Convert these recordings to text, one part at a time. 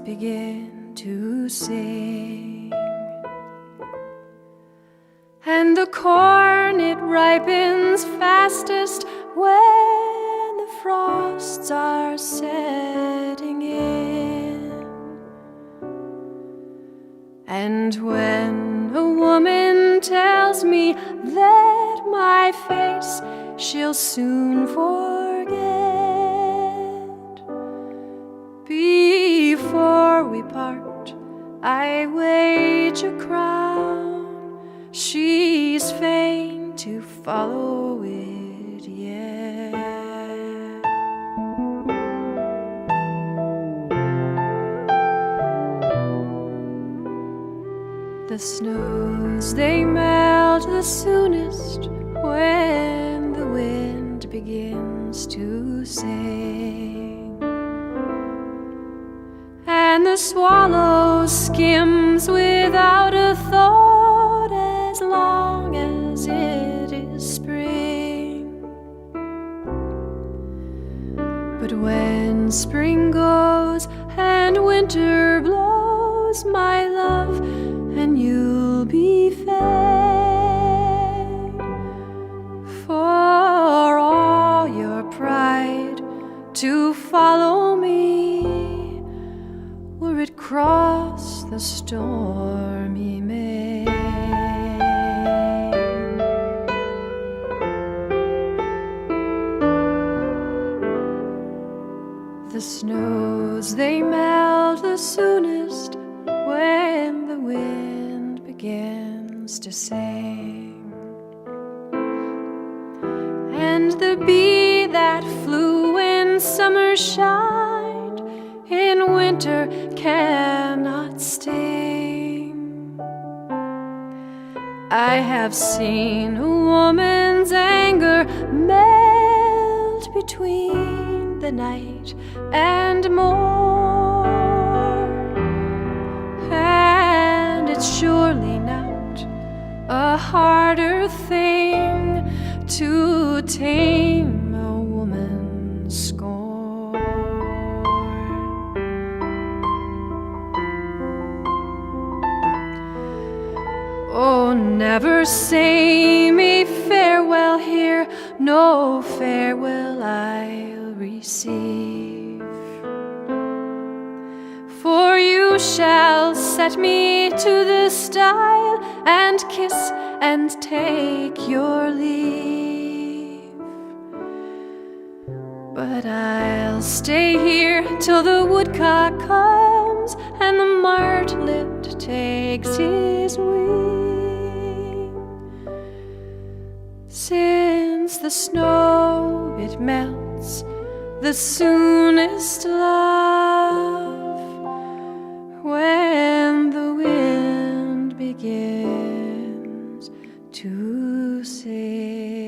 begin to sing, and the corn it ripens fastest when the frosts are setting in. And when a woman tells me that my face she'll soon forget, before we part I wage a crown, she's fain to follow it yet. The snows, they melt the soonest when the wind begins to sing, and the swallow skims without a thought as long as it is spring. But when spring goes and winter blows, my love, and you'll be fed, for all your pride to follow me, were it cross the stormy main. The snows, they melt the soonest when the wind begins to sing, and the bee that flew when summer shined in winter cannot sting. I have seen a woman's anger melt between the night and morn, and it's surely not a harder thing to tame a woman's scorn. Oh, never say me farewell here, no farewell I'll receive, for you shall set me to the stile and kiss and take your leave. But I'll stay here till the woodcock comes and the martlet takes his wing, since the snow it melts the soonest, love, when the wind begins to sing.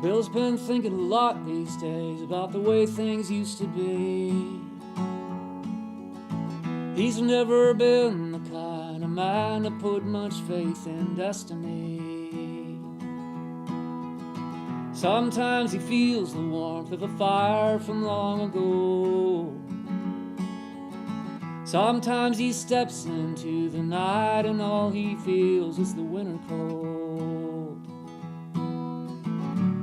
Bill's been thinking a lot these days about the way things used to be. He's never been the kind of man to put much faith in destiny. Sometimes he feels the warmth of a fire from long ago. Sometimes he steps into the night and all he feels is the winter cold.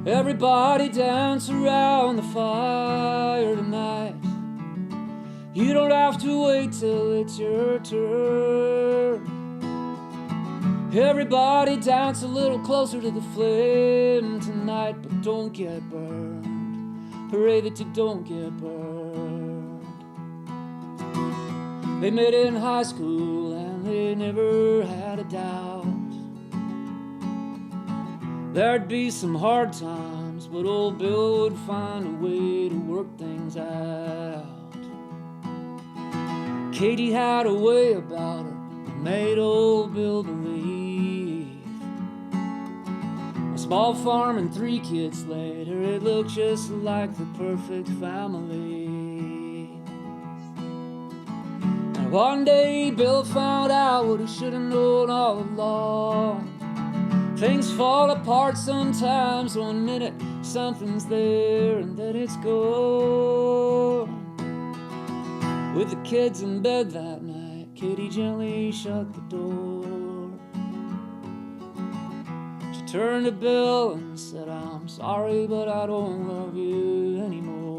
Everybody dance around the fire tonight. You don't have to wait till it's your turn. Everybody dance a little closer to the flame tonight, but don't get burned. Pray that you don't get burned. They met in high school and they never had a doubt. There'd be some hard times, but old Bill would find a way to work things out. Katie had a way about her that made old Bill believe. A small farm and 3 kids later, it looked just like the perfect family. And one day Bill found out what he should have known all along. Things fall apart sometimes. One minute something's there and then it's gone. With the kids in bed that night, Katie gently shut the door. She turned to Bill and said, "I'm sorry, but I don't love you anymore."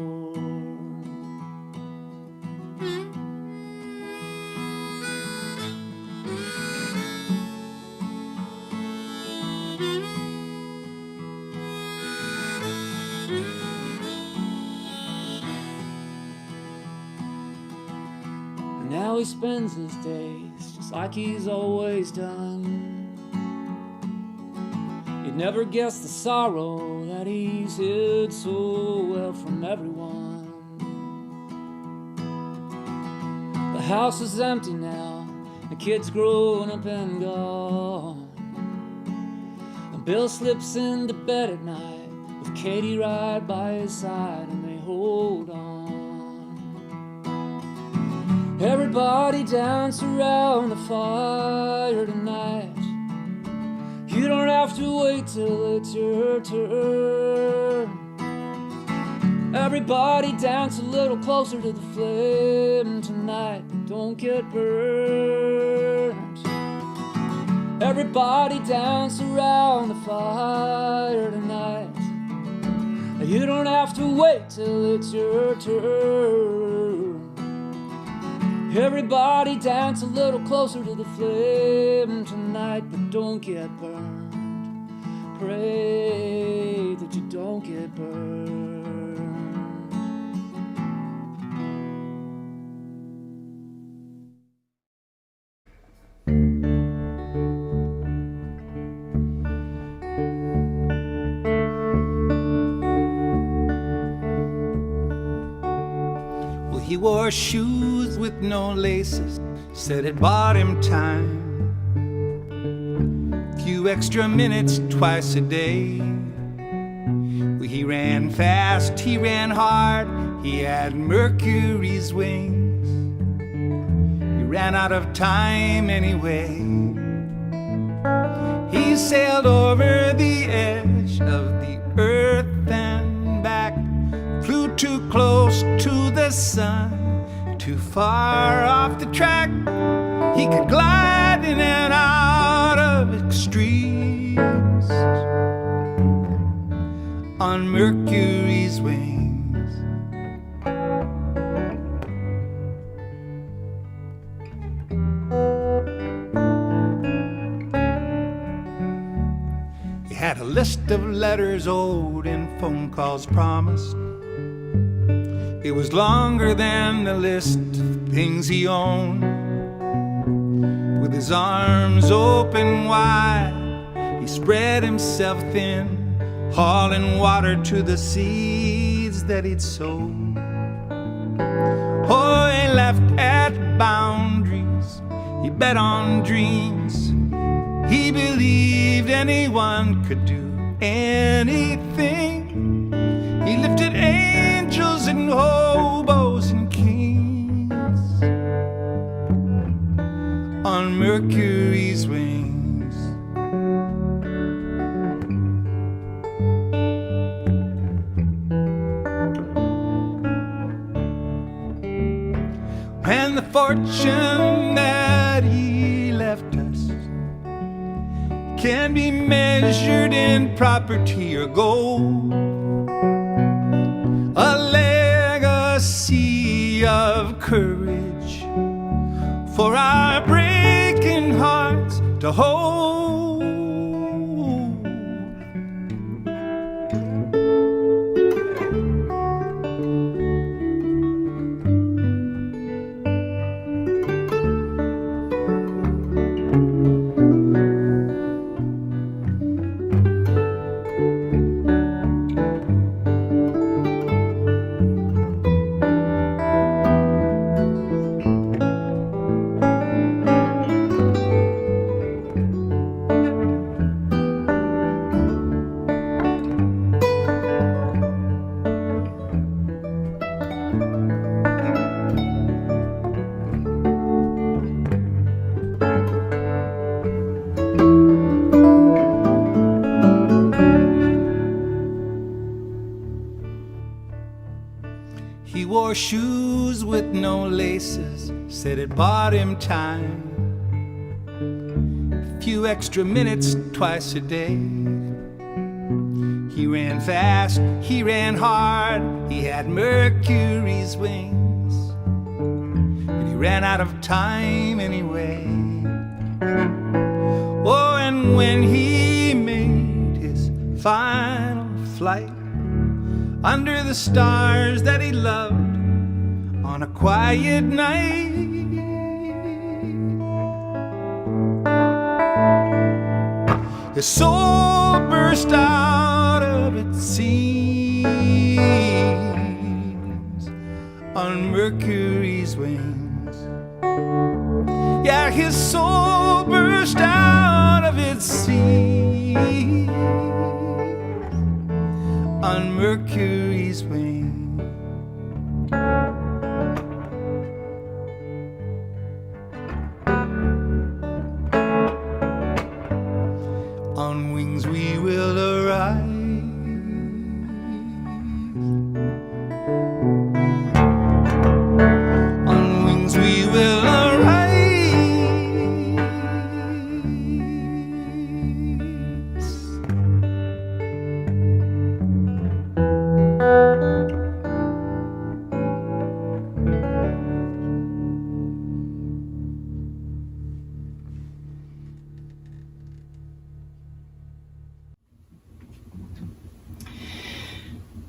Now he spends his days just like he's always done. You'd never guess the sorrow that he's hid so well from everyone. The house is empty now, the kids grown up and gone. And Bill slips into bed at night with Katie right by his side, and they hold on. Everybody dance around the fire tonight. You don't have to wait till it's your turn. Everybody dance a little closer to the flame tonight, but don't get burned. Everybody dance around the fire tonight. You don't have to wait till it's your turn. Everybody dance a little closer to the flame tonight, but don't get burned. Pray that you don't get burned. He wore shoes with no laces, said it bought him time. Few extra minutes twice a day. Well, he ran fast, he ran hard, he had Mercury's wings. He ran out of time anyway. He sailed over the edge of the earth and back, flew too close to the sun, too far off the track. He could glide in and out of extremes on Mercury's wings. He had a list of letters old and phone calls promised. It was longer than the list of things he owned. With his arms open wide, he spread himself thin, hauling water to the seeds that he'd sown. Oh, he left at boundaries, he bet on dreams. He believed anyone could do anything. He lifted angels and hobos and kings on Mercury's wings. And the fortune that he left us can be measured in property or gold. A legacy of courage for our breaking hearts to hold. wore shoes with no laces, said it bought him time. A few extra minutes twice a day. He ran fast, he ran hard, he had Mercury's wings, but he ran out of time anyway. Oh, and when he made his final flight under the stars that he loved on a quiet night, his soul burst out of its seams on Mercury's wings. Yeah, his soul burst out of its seams on Mercury's wings. On wings we will arise. On wings we will arise.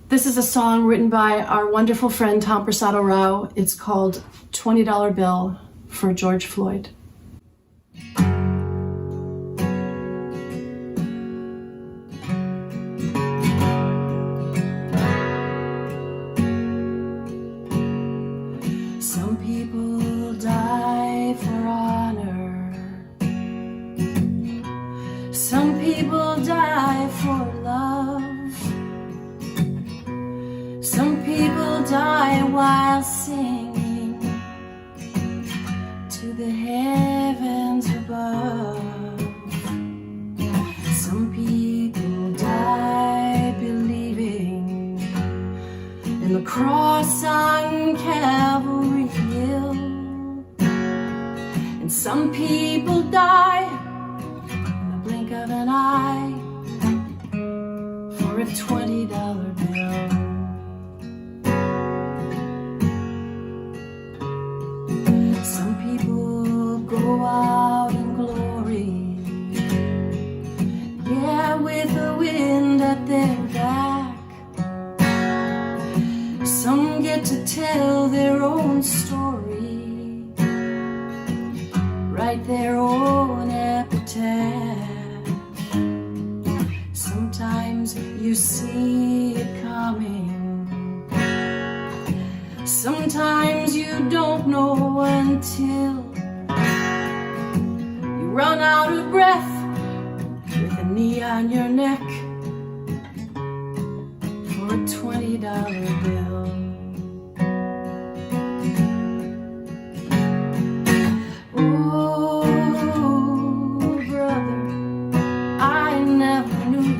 This is a song written by our wonderful friend Tom Persado Rao. It's called $20 Bill for George Floyd. Some people die for honor. Some people die for love. Some people die while singing to the heavens above. Some people die believing in the cross on Calvary Hill. And some people die in the blink of an eye for a $20 bill. Some people go out in glory, yeah, with the wind at their back. Some get to tell their own story, write their own epitaph. Sometimes you see it coming, sometimes you don't know until you run out of breath with a knee on your neck for a $20 bill. Oh, brother, I never knew you.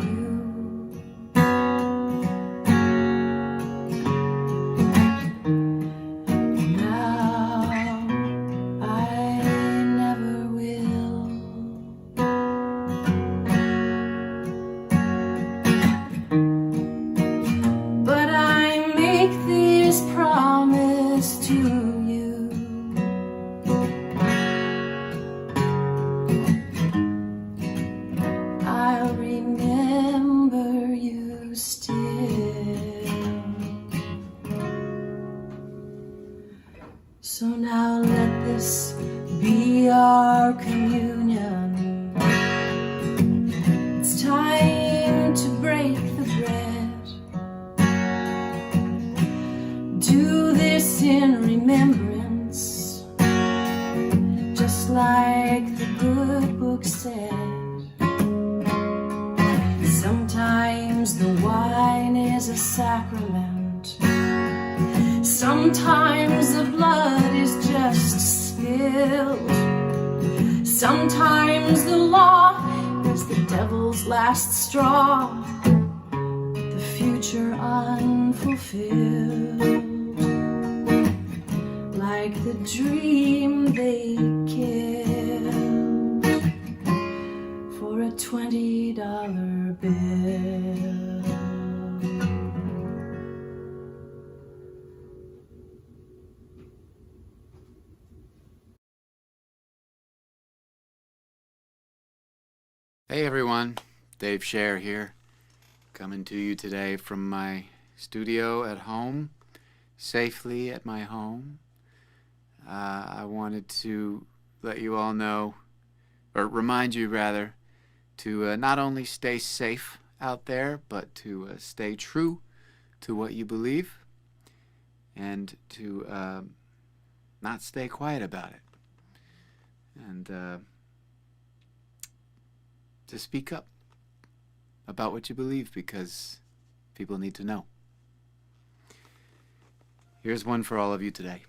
So now let this be our communion. It's time to break the bread. Do this in remembrance, just like the good book said. Sometimes the wine is a sacrament. Sometimes the blood is just spilled. Sometimes the law is the devil's last straw, the future unfulfilled. like the dream they killed for a $20 bill. Hey everyone, Dave Scher here, coming to you today from my studio at home, safely at my home. I wanted to let you all know, or remind you rather, to not only stay safe out there, but to stay true to what you believe, and to not stay quiet about it. And to speak up about what you believe, because people need to know. Here's one for all of you today.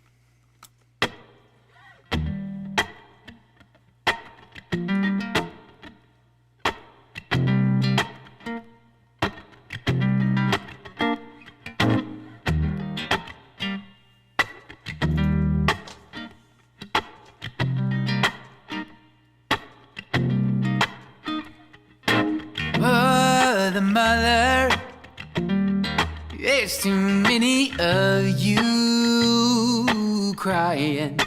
Mother, there's too many of you crying.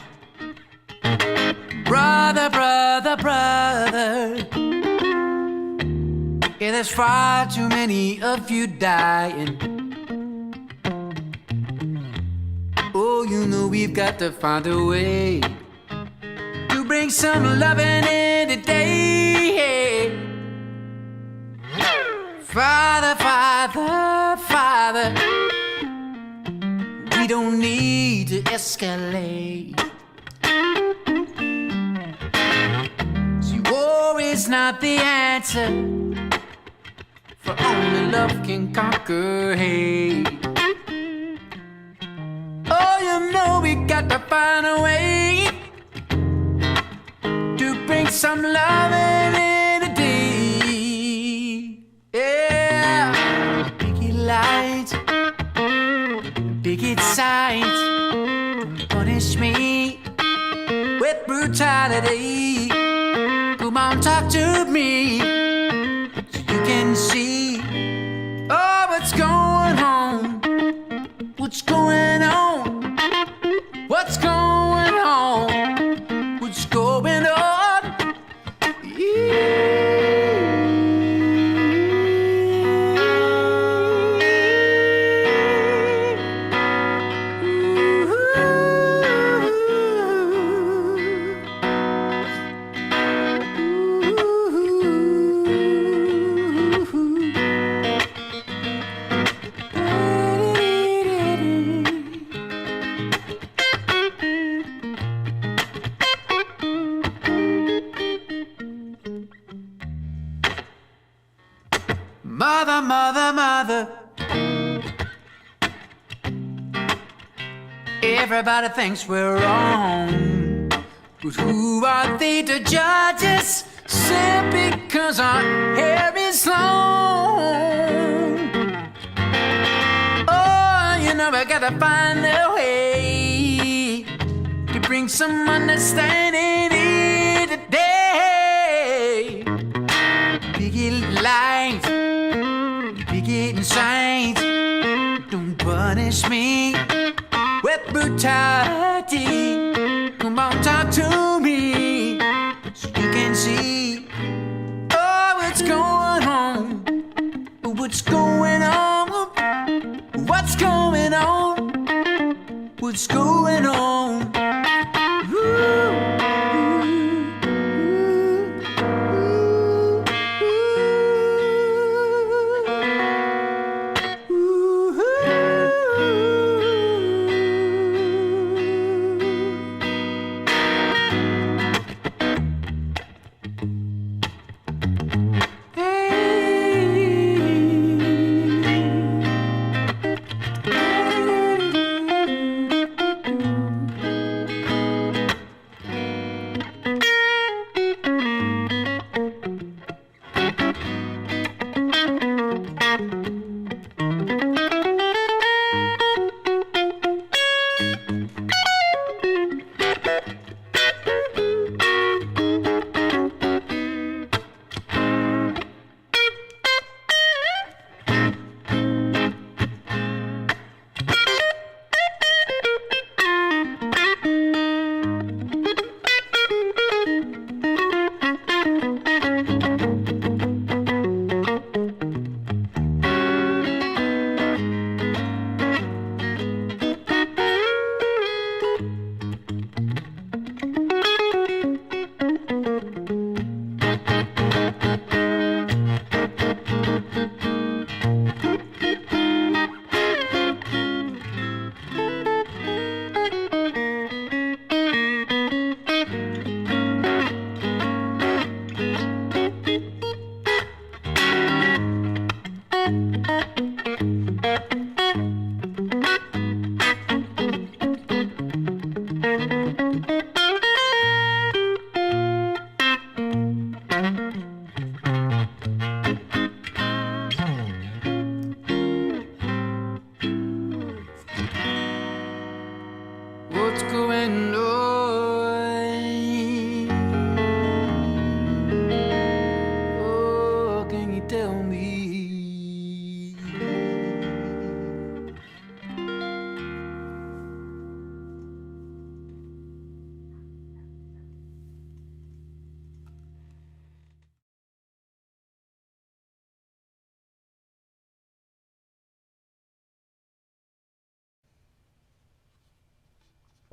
Brother, brother, brother, yeah, there's far too many of you dying. Oh, you know we've got to find a way to bring some loving in today. Father, Father, Father, we don't need to escalate. See, war is not the answer, for only love can conquer hate. Oh, you know we got to find a way to bring some love in today. Yeah, picket lines, picket signs, don't punish me with brutality. Come on, talk to me so you can see, oh, what's going on, what's going on, what's going on, what's going on. Yeah. Mother, mother, mother, everybody thinks we're wrong, but who are they to judge us simply because our hair is long? Oh, you know I gotta find a way to bring some understanding in today. Big lights, picket signs, don't punish me with brutality. Come on, talk to me so you can see, oh, what's going on, what's going on, what's going on, what's going on.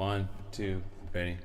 1, 2, ready.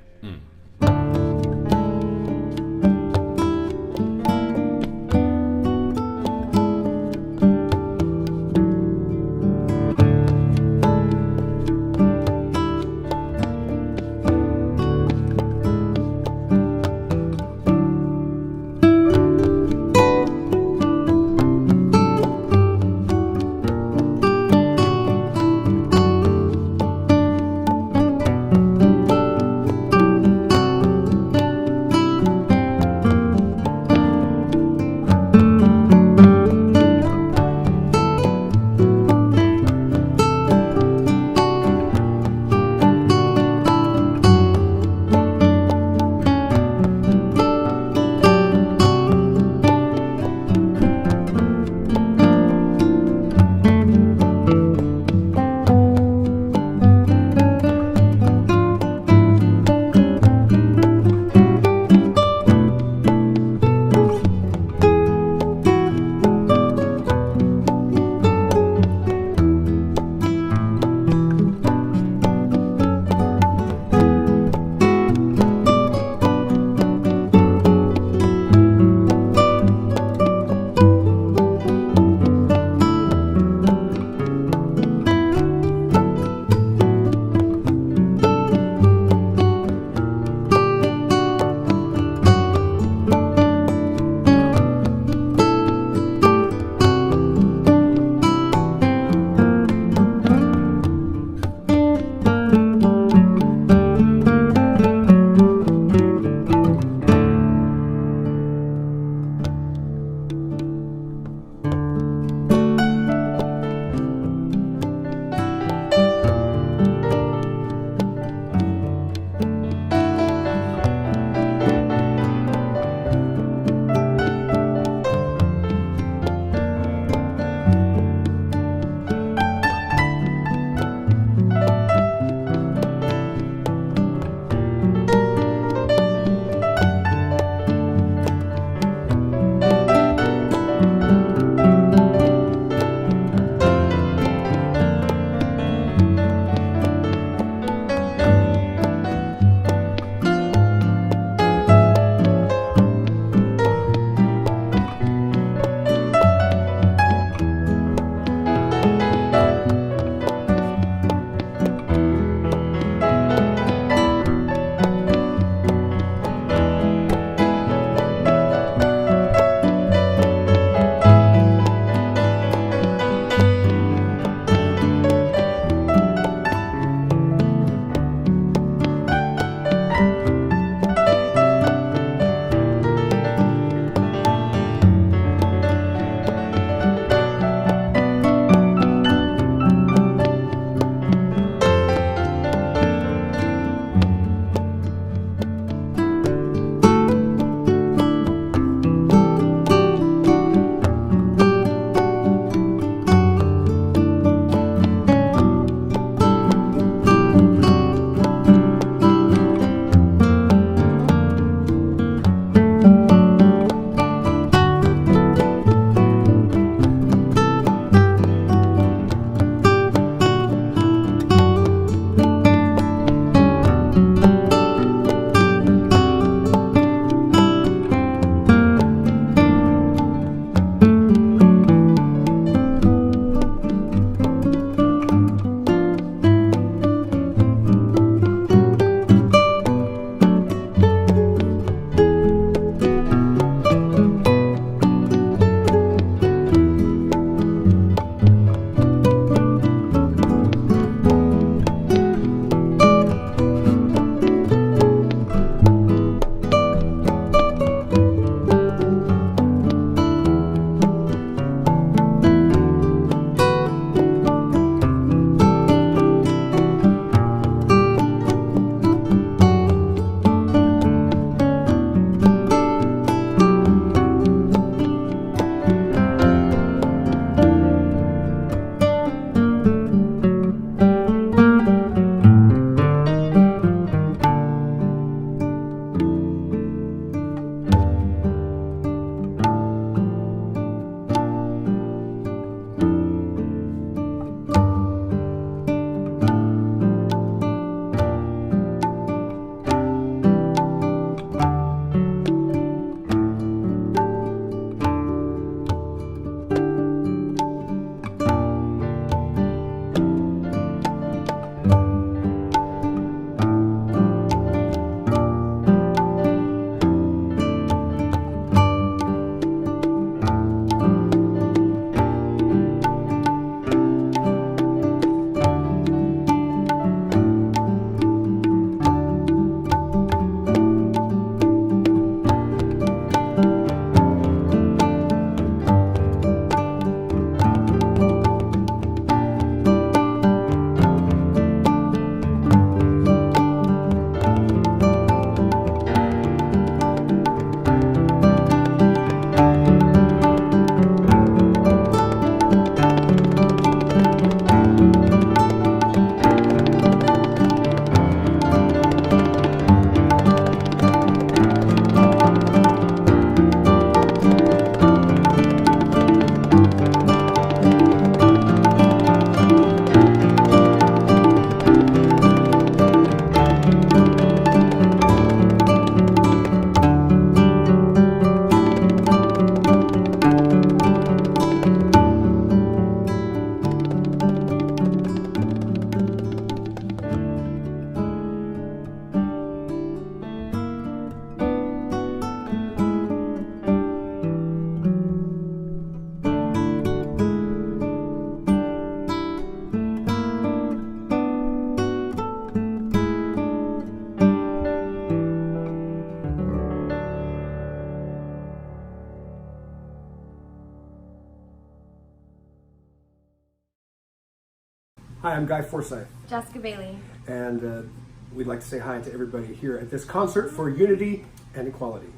Hi, I'm Guy Forsyth, Jessica Bailey. and we'd like to say hi to everybody here at this concert for unity and equality,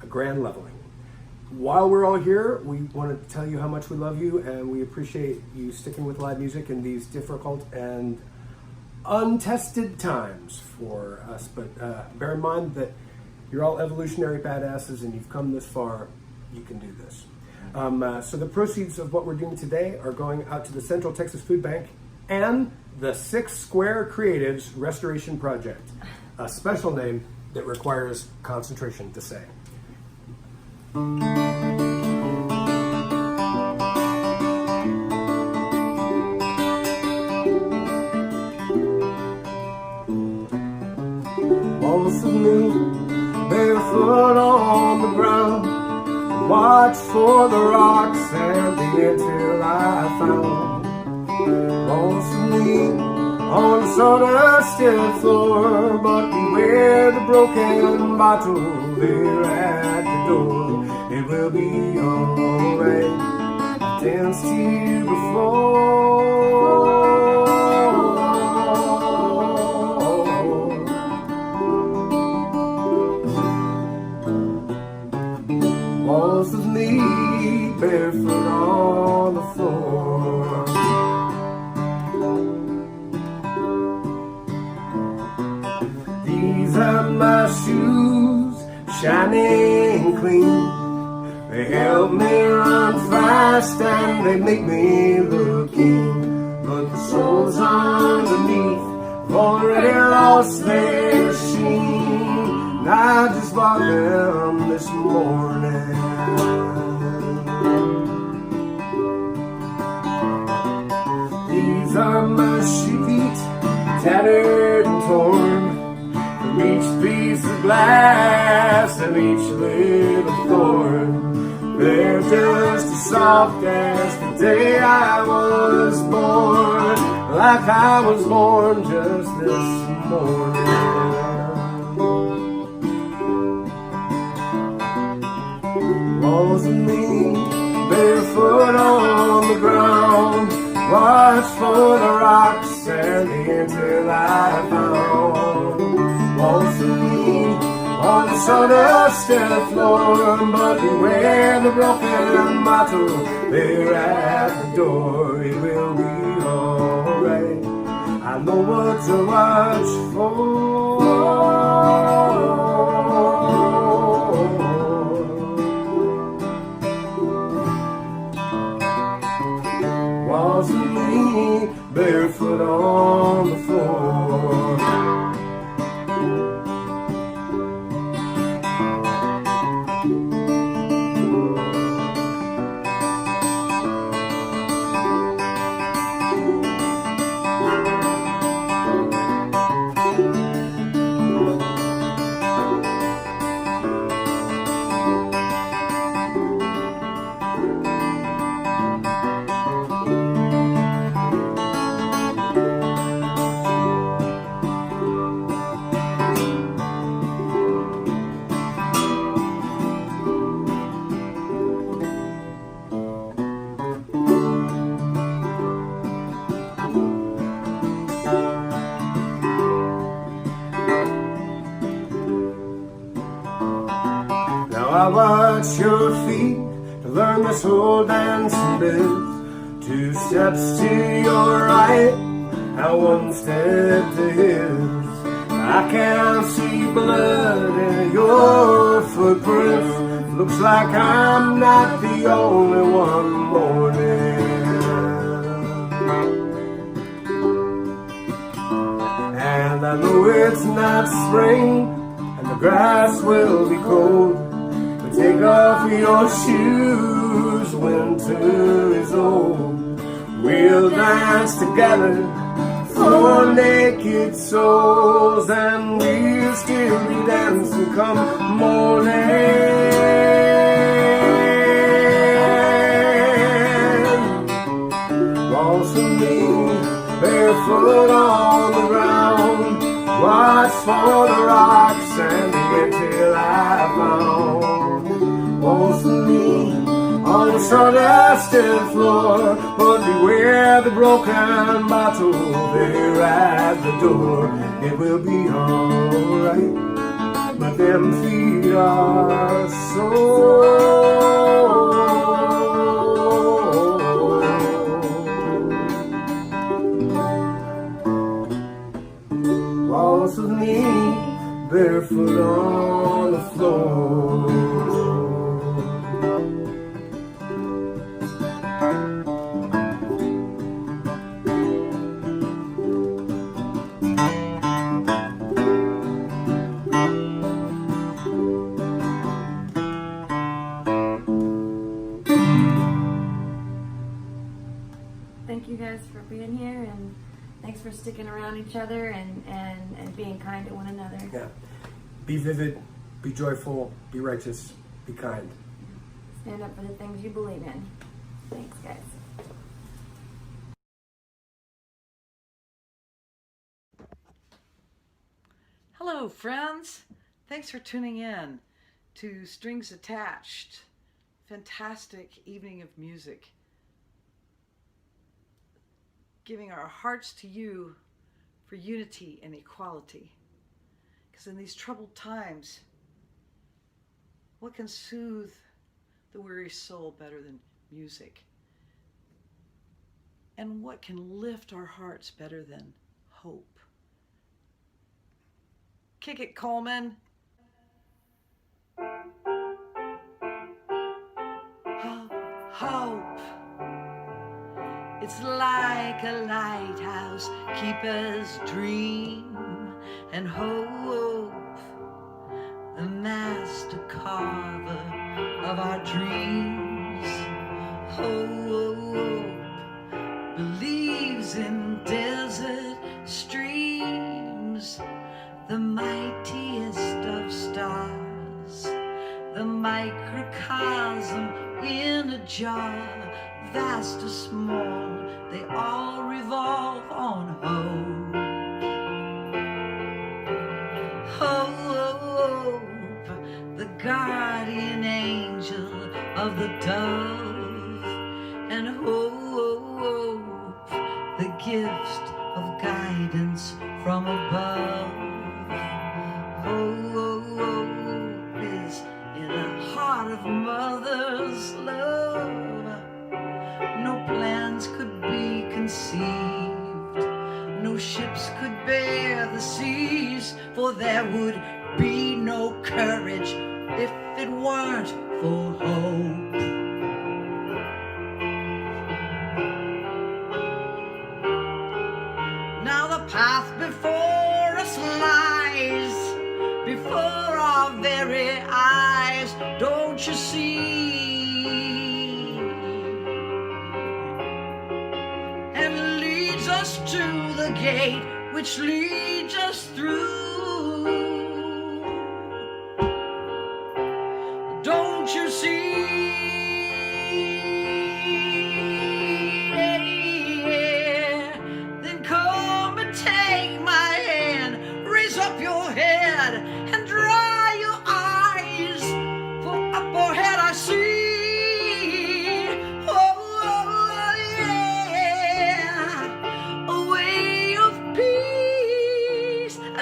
a grand leveling. While we're all here, we want to tell you how much we love you, and we appreciate you sticking with live music in these difficult and untested times for us. But bear in mind that you're all evolutionary badasses, and you've come this far. You can do this. So the proceeds of what we're doing today are going out to the Central Texas Food Bank and the Six Square Creatives Restoration Project, a special name that requires concentration to say. Once of me, barefoot on the ground, watch for the rocks and the till I found. Once of me on the sawdusted floor, but beware the broken bottle there at the door. It will be alright. I danced here before. Walls of me barefoot on the floor. These are my shoes, shining clean. They help me run fast and they make me look keen. But the souls underneath have already lost their sheen. I just bought them this morning. These are my feet, tattered and torn, from each piece of glass and each little thorn. They're just as soft as the day I was born, like I was born just this morning. Walls of me, barefoot on the ground, watch for the rocks and the until I found. Walls of me on the sawdusted floor, but beware the broken bottle there at the door. It will be alright. I know what to watch for. Walls of me barefoot on the floor. I watch your feet to learn this whole dance and biz. 2 steps to your right, and 1 step to his. I can see blood in your footprints. Looks like I'm not the only one mourning. And I know it's not spring, and the grass will be cold. Take off your shoes, winter is old. We'll dance together for naked souls, and we'll still be dancing come morning. Waltz with me, barefoot on the ground, watch for the rocks and the until I found. Waltz with me on the sawdusted floor. But beware the broken bottle there at the door. It will be alright, but them feet are sore. Waltz with me, barefoot on the floor. Thank you guys for being here, and thanks for sticking around each other and being kind to one another. Yeah. Be vivid, be joyful, be righteous, be kind. Stand up for the things you believe in. Thanks, guys. Hello, friends. Thanks for tuning in to Strings Attached. Fantastic evening of music. Giving our hearts to you for unity and equality. Because in these troubled times, what can soothe the weary soul better than music? And what can lift our hearts better than hope? Kick it, Coleman. Hope. It's like a lighthouse, keeper's dream, and hope, the master carver of our dreams. Hope believes in desert streams, the mightiest of stars, the microcosm in a jar, vast or small, they all revolve on hope. Hope, the guardian angel of the dove, and hope, the gift of guidance from above. Hope is in the heart of mother's love. No plans could be conceived, no ships could bear the seas, for there would be no courage if it weren't for hope. Now the path before us lies, before our very eyes, don't you see? To the gate which leads us through. Don't you see? Then come and take my hand, raise up your head and dry your eyes, for up ahead I see.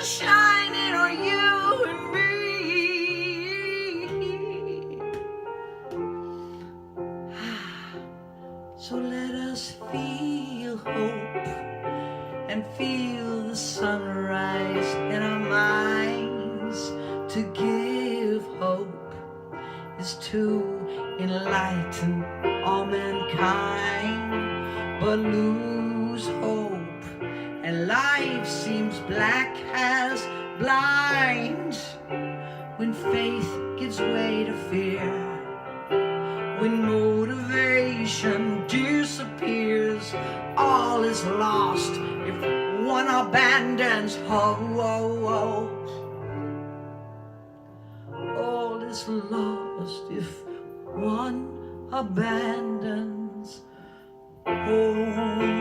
Shining on you and me. So let us feel hope and feel the sunrise in our minds. To give hope is to enlighten all mankind, but lose hope and life seems black as blind. When faith gives way to fear, when motivation disappears, all is lost if one abandons hope. All is lost if one abandons hope.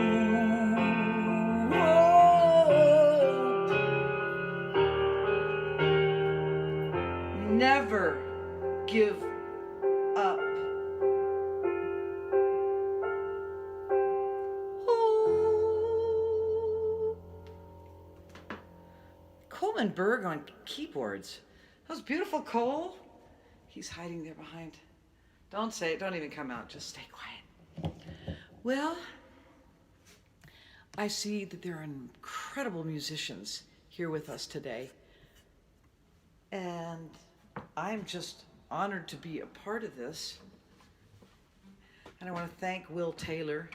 Never give up Coleman Berg on keyboards. That was beautiful, Cole. He's hiding there behind. Don't say it. Don't even come out. Just stay quiet. Well, I see that there are incredible musicians here with us today. And I'm just honored to be a part of this. And I want to thank Will Taylor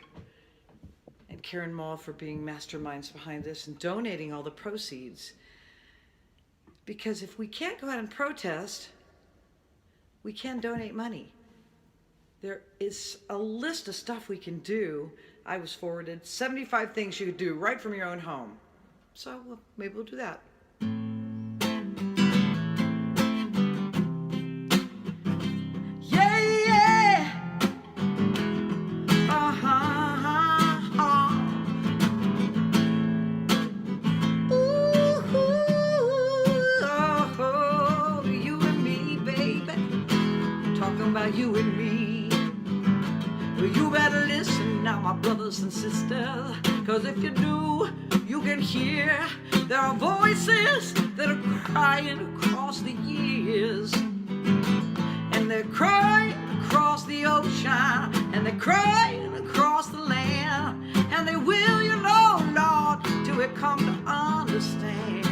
and Karen Mall for being masterminds behind this and donating all the proceeds. Because if we can't go out and protest, we can donate money. There is a list of stuff we can do. I was forwarded 75 things you could do right from your own home. So maybe we'll do that. Yeah, yeah. Ooh, you and me, baby. Talking about you and me. Well, you better listen now, my brothers and sisters, cause if you do, you can hear there are voices that are crying across the years. And they're crying across the ocean, and they're crying across the land, and they will, you know, Lord, till we come to understand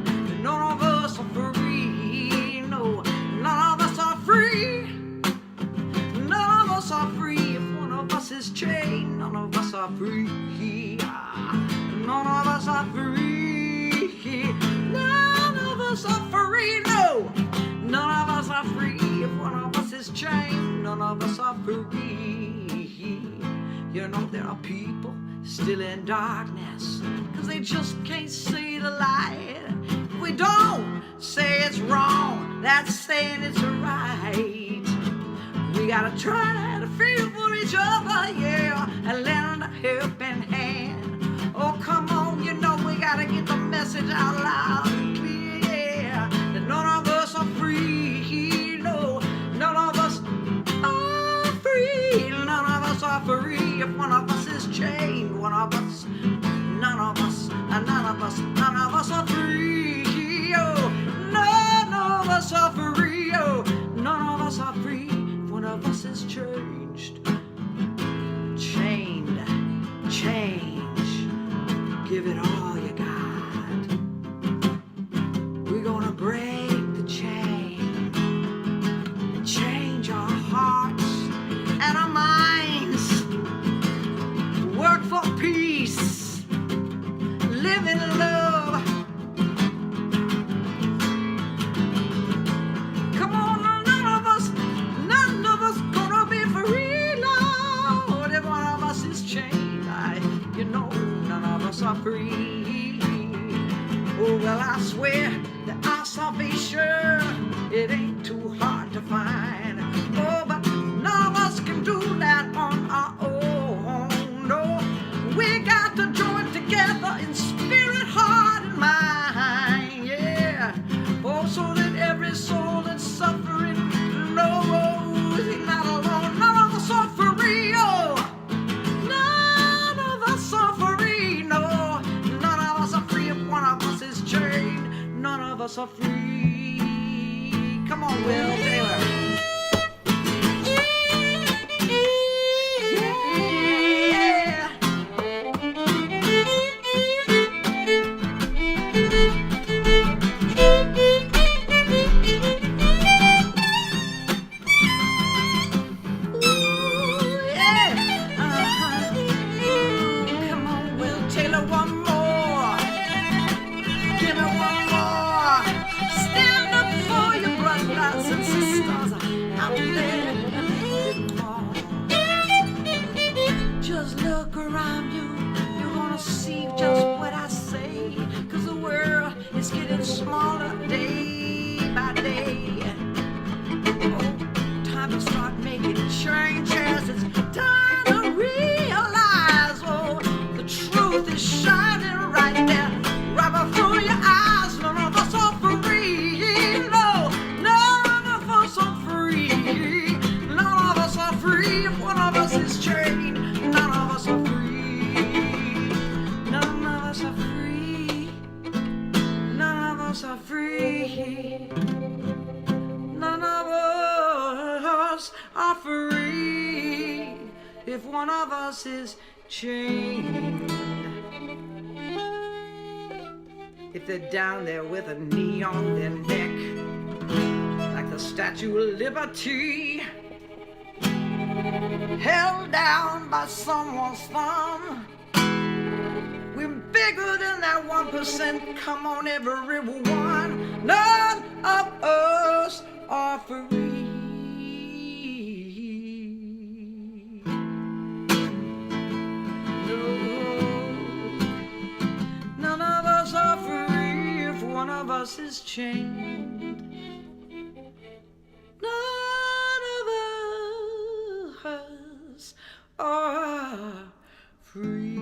that none of us are free, no, none of us are free, none of us are free. Is chained, none of us are free. None of us are free. None of us are free. No, none of us are free. If one of us is chained, none of us are free. You know there are people still in darkness, cause they just can't see the light. If we don't say it's wrong, that's saying it's right. We gotta try to feel for each other, yeah, and lend a helping hand. Oh, come on, you know we gotta get the message out loud and clear, yeah, that none of us are free, no, none of us are free, none of us are free. If one of us is chained, one of us, none of us, and none of us are free, oh, none of us are free, oh, none of us are free. One of us is changed, chained, change, give it all you got. We're gonna break the chain, change our hearts and our minds, work for peace, live in love. Are free. Oh, well, I swear that our salvation, it ain't too hard to find. Oh, but none of us can do that on our own. No, we got to join together in spirit, heart, and mind. Yeah. Oh, so that every soul that's suffering knows he's not alone. None of us are free. Oh, none of us are free. None of us are free. Come on, Will Taylor. us are free if one of us is chained. If they're down there with a knee on their neck, like the Statue of Liberty, held down by someone's thumb, we're bigger than that 1%. Come on, everyone. None of us are free. None of us are free if one of us is chained. None of us are free.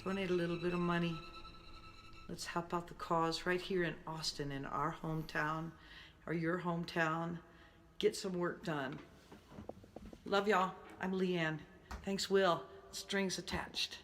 Donate a little bit of money. Let's help out the cause right here in Austin, in our hometown, or your hometown. Get some work done. Love y'all. I'm Leanne. Thanks, Will. Strings attached.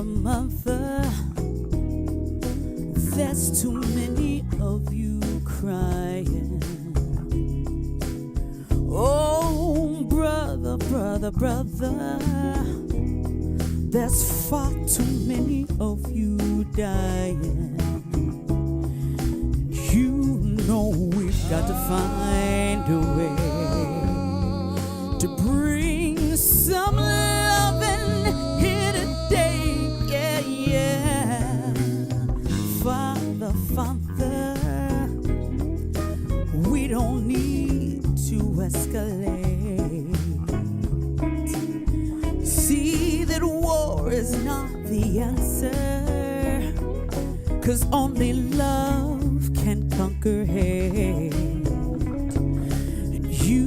Mother, mother, there's too many of you crying. Oh, brother, brother, brother, there's far too many of you dying. You know we've got to find a way to bring some loving here today. Yeah, yeah. Father, Father, we don't need to escalate. See that war is not the answer, 'cause only love can conquer hate. And you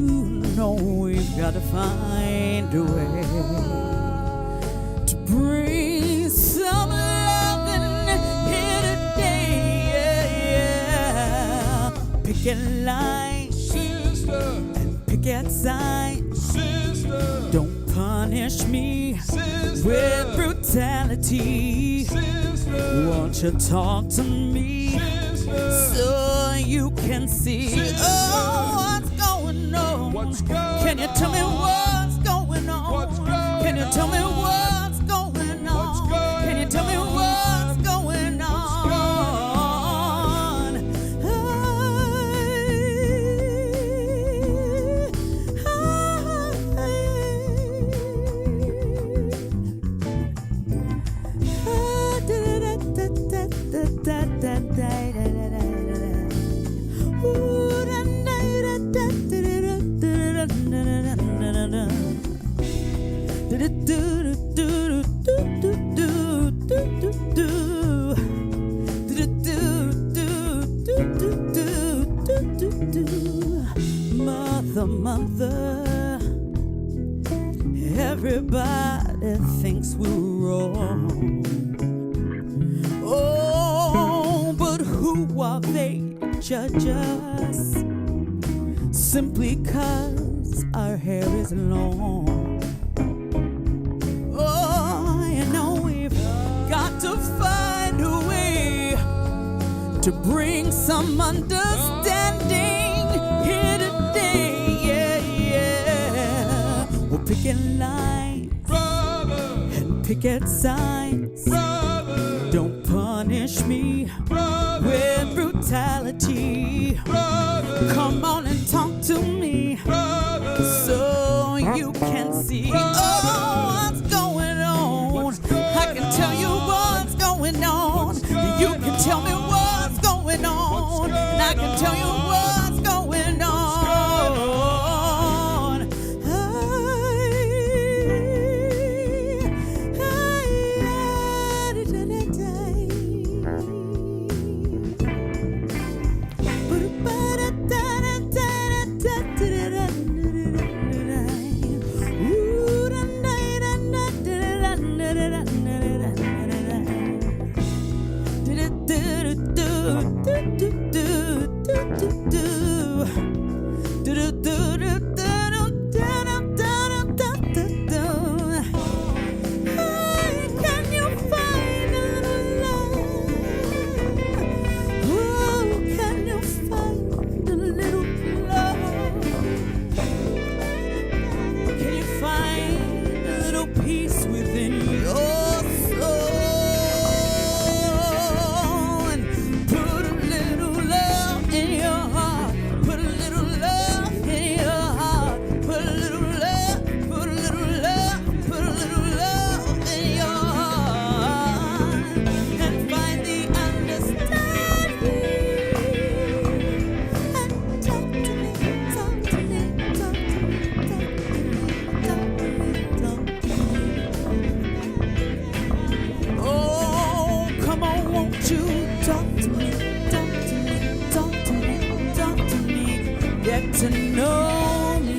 know we've got to find a way to bring some loving here today. Yeah, yeah. Picket lines, sister, and picket signs, sister. Don't punish me, sister, with brutality. Sister, won't you talk to me, sister, so you can see, sister, oh, what's going on? What's going on? Can you tell me what's going on? What's going on? Can you tell me what's going on? What's going on? Can you tell me what's going on? Mother, mother, everybody thinks we're wrong. Oh, but who are they to judge us? Simply 'cause our hair is long. Oh, you know we've got to find a way to bring some understanding here today. Yeah, yeah. We're picking lines, brother, and picket signs, brother. Don't punish me, brother, with brutality, brother. Come on and talk to me, brother, so you can see, brother, oh, what's going on. What's going I can tell you what's going on. What's going you can tell me what's going on. And I can tell you what's going on. To know me.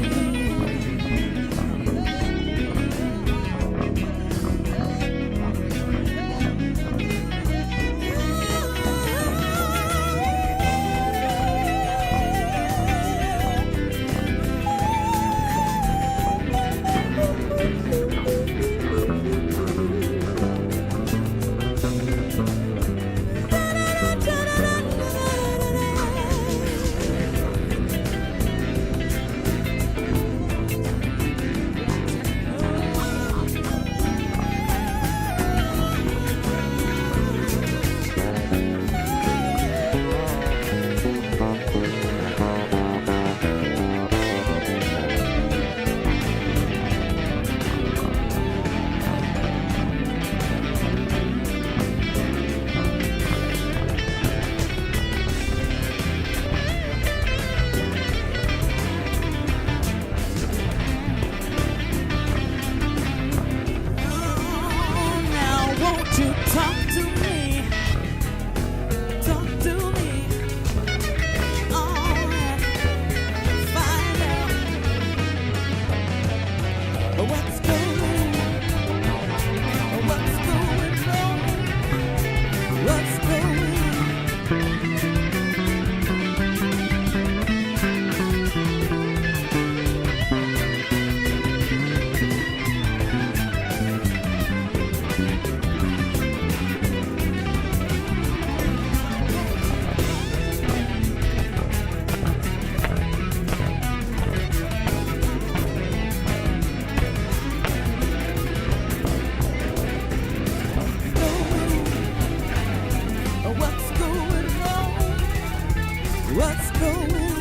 What's going on?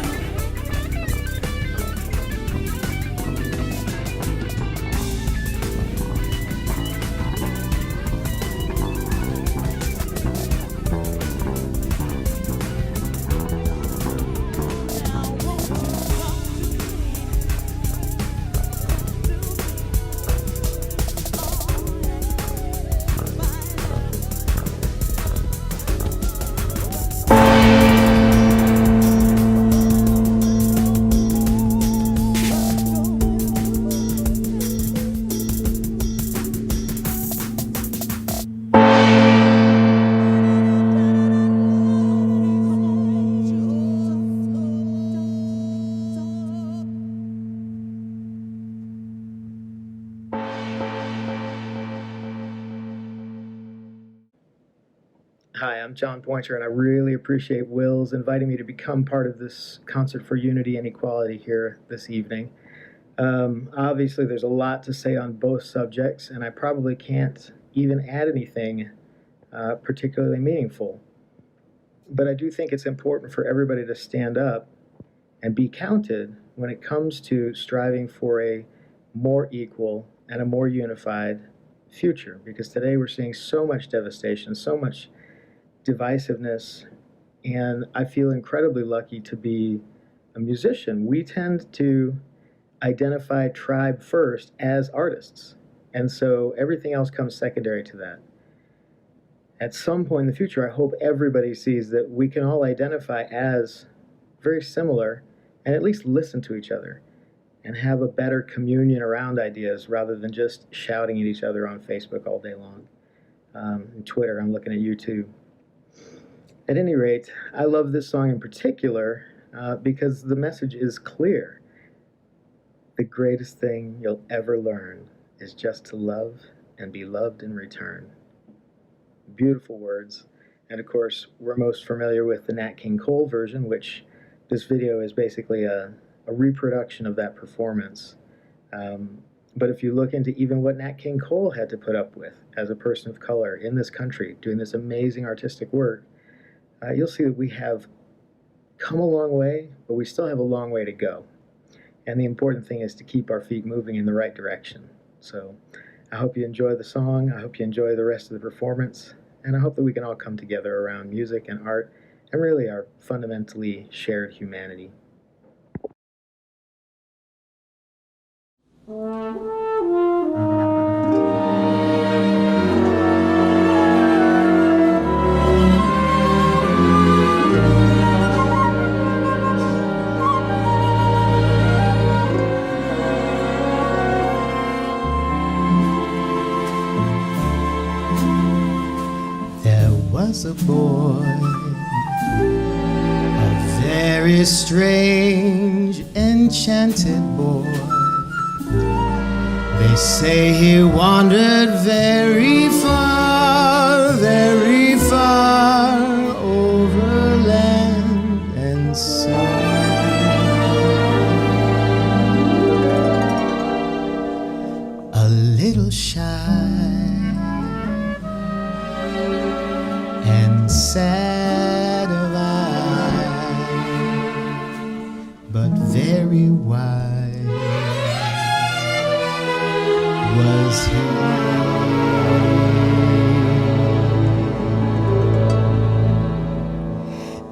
Hi, I'm John Pointer, and I really appreciate Will's inviting me to become part of this Concert for Unity and Equality here this evening. Obviously, there's a lot to say on both subjects, and I probably can't even add anything particularly meaningful. But I do think it's important for everybody to stand up and be counted when it comes to striving for a more equal and a more unified future, because today we're seeing so much devastation, so much divisiveness, and I feel incredibly lucky to be a musician. We tend to identify tribe first as artists, and so everything else comes secondary to that. At some point in the future, I hope everybody sees that we can all identify as very similar and at least listen to each other and have a better communion around ideas rather than just shouting at each other on Facebook all day long. And Twitter, I'm looking at you too. At any rate, I love this song in particular because the message is clear. The greatest thing you'll ever learn is just to love and be loved in return. Beautiful words. And of course, we're most familiar with the Nat King Cole version, which this video is basically a reproduction of that performance. But if you look into even what Nat King Cole had to put up with as a person of color in this country, doing this amazing artistic work, you'll see that we have come a long way, but we still have a long way to go. And the important thing is to keep our feet moving in the right direction. So I hope you enjoy the song. I hope you enjoy the rest of the performance. And I hope that we can all come together around music and art and really our fundamentally shared humanity. Was a boy, a very strange, enchanted boy. They say he wandered very far over land and sea. A little shy and sad of eye, but very wise was he.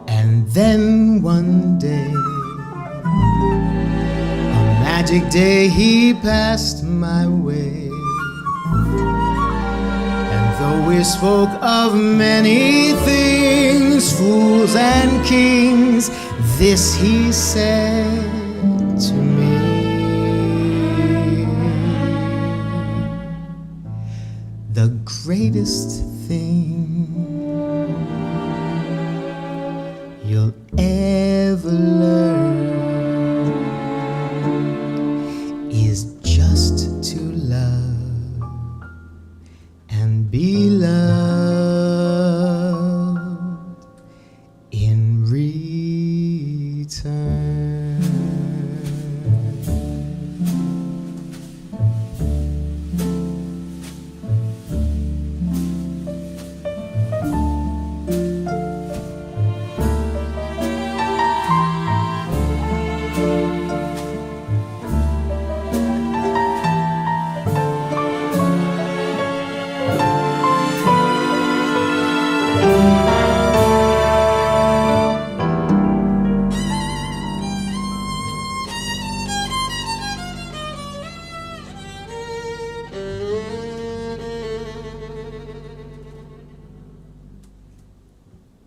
And then one day, a magic day, he passed my way. Though we spoke of many things, fools and kings, this he said to me: the greatest thing you'll ever learn is just to love and be loved in return.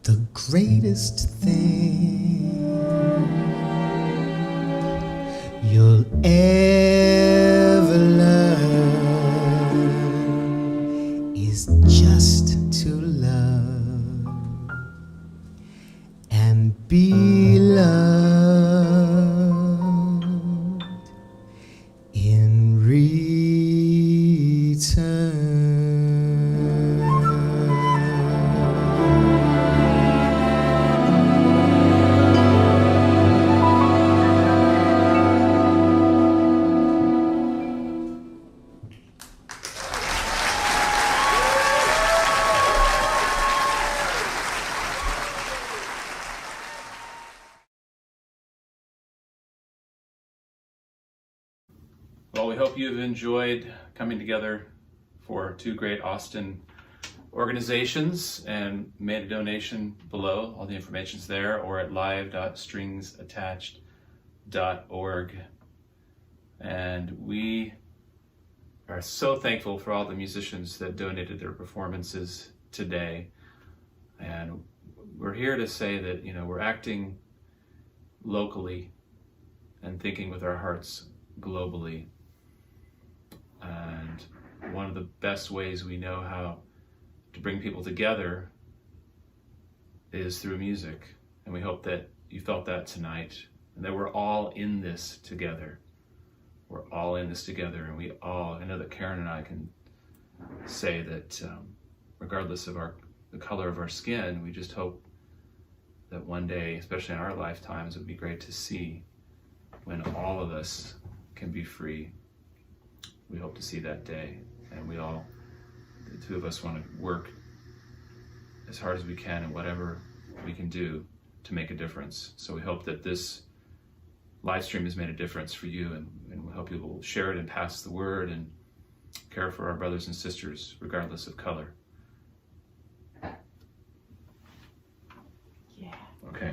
the greatest thing you'll ever learn is just to love and be loved in return. Well, we hope you've enjoyed coming together for two great Austin organizations and made a donation below. All the information's there or at live.stringsattached.org. And we are so thankful for all the musicians that donated their performances today. And we're here to say that, we're acting locally and thinking with our hearts globally. And one of the best ways we know how to bring people together is through music. And we hope that you felt that tonight, and that we're all in this together. We're all in this together, and I know that Karen and I can say that regardless of the color of our skin, we just hope that one day, especially in our lifetimes, it would be great to see when all of us can be free. We hope to see that day, and the two of us want to work as hard as we can and whatever we can do to make a difference. So we hope that this live stream has made a difference for you, and we hope you will share it and pass the word and care for our brothers and sisters regardless of color. Yeah. Okay.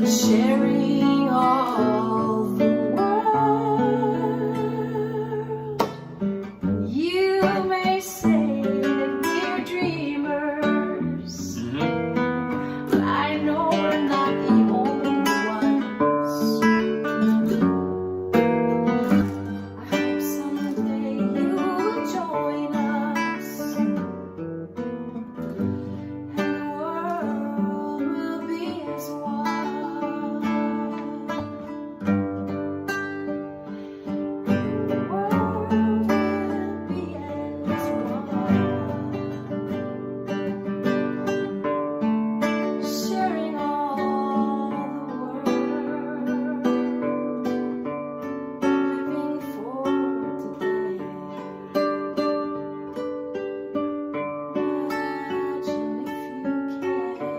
sharing all the world. You may say that we're dreamers, but I know we're not the only ones. I hope someday you will join us, and the world will be as one. The world will be as one. Sharing all the world. Living for today. Imagine if you can.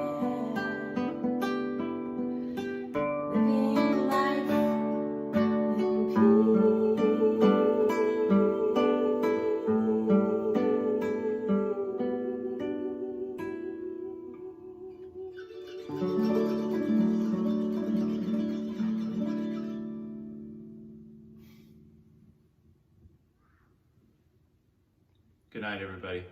Living life in Good night, everybody.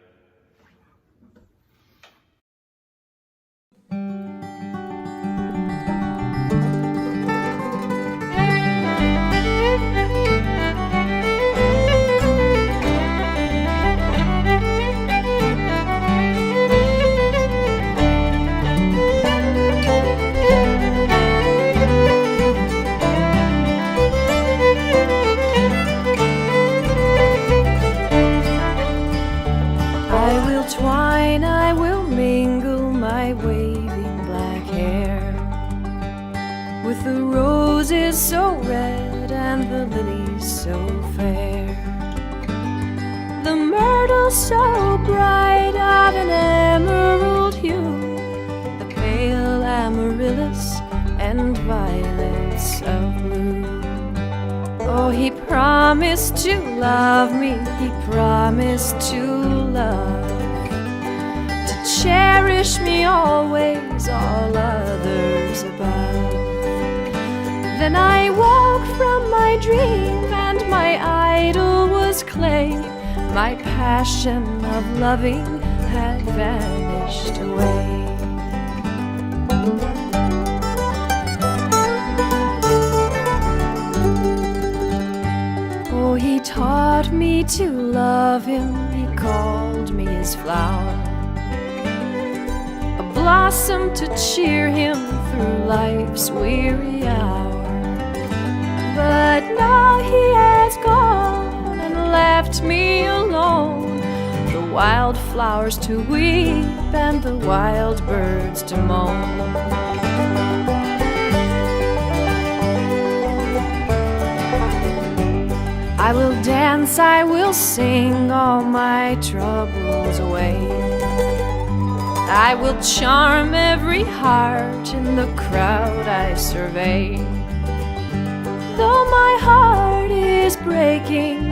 I will twine, I will mingle my waving black hair with the roses so red and the lilies so fair, the myrtle so bright of an emerald hue, the pale amaryllis and violets of blue. Oh, he promised to love me, he promised to love, to cherish me always, all others above. Then I woke from my dream and my idol was clay. My passion of loving had vanished away. Oh, he taught me to love him, he called me his flower, a blossom to cheer him through life's weary hour. But now he has gone and left me alone, the wildflowers to weep and the wild birds to moan. I will dance, I will sing all my troubles away. I will charm every heart in the crowd I survey.